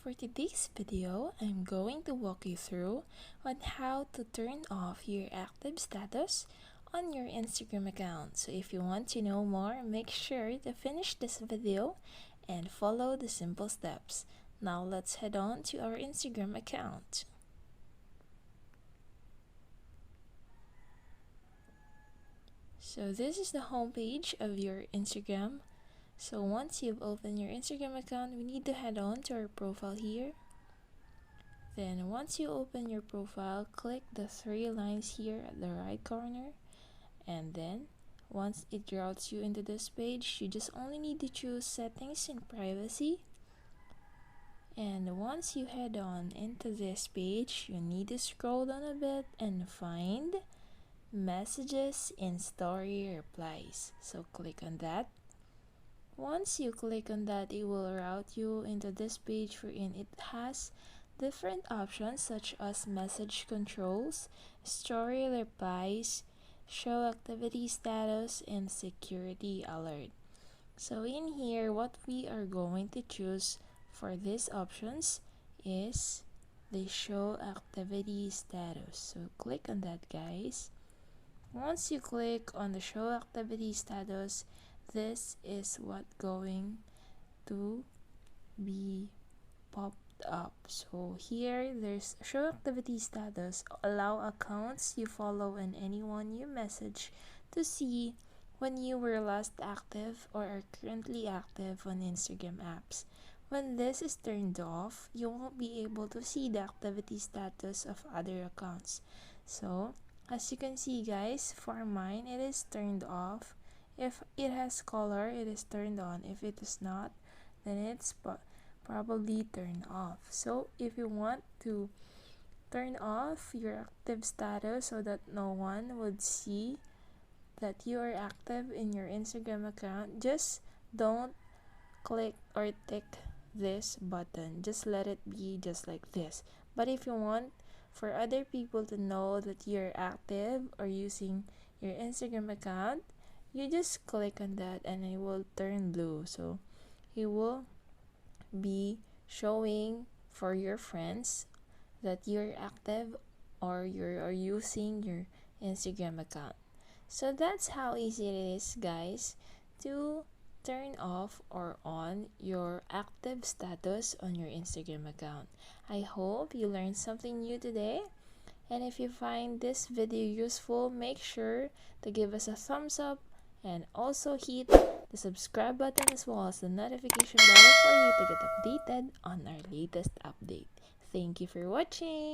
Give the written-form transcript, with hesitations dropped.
for today's video, I'm going to walk you through on how to turn off your active status on your Instagram account. So if you want to know more, make sure to finish this video and follow the simple steps. Now let's head on to our Instagram account. So this is the home page of your Instagram. So once you've opened your Instagram account, we need to head on to our profile here. Then once you open your profile, click the three lines here at the right corner. And then once it routes you into this page, you just only need to choose settings and privacy. And once you head on into this page, you need to scroll down a bit and find messages and story replies. So click on that. Once you click on that, it will route you into this page wherein it has different options such as message controls, story replies, show activity status, and security alert. So in here, what we are going to choose for these options is the show activity status. So click on that, guys. Once you click on the show activity status, this is what going to be popped up. So here there's show activity status, allow accounts you follow and anyone you message to see when you were last active or are currently active on Instagram apps. When this is turned off, you won't be able to see the activity status of other accounts. So as you can see, guys, for mine it is turned off. If it has color, it is turned on. If it is not, then it's probably turned off. So if you want to turn off your active status so that no one would see that you are active in your Instagram account, just don't click or tick this button. Just let it be just like this. But if you want for other people to know that you're active or using your Instagram account, you just click on that and it will turn blue. So it will be showing for your friends that you're active or you're using your Instagram account. So that's how easy it is, guys, to turn off or on your active status on your Instagram account. I hope you learned something new today. And if you find this video useful, make sure to give us a thumbs up and also hit the subscribe button as well as the notification bell for you to get updated on our latest update. Thank you for watching.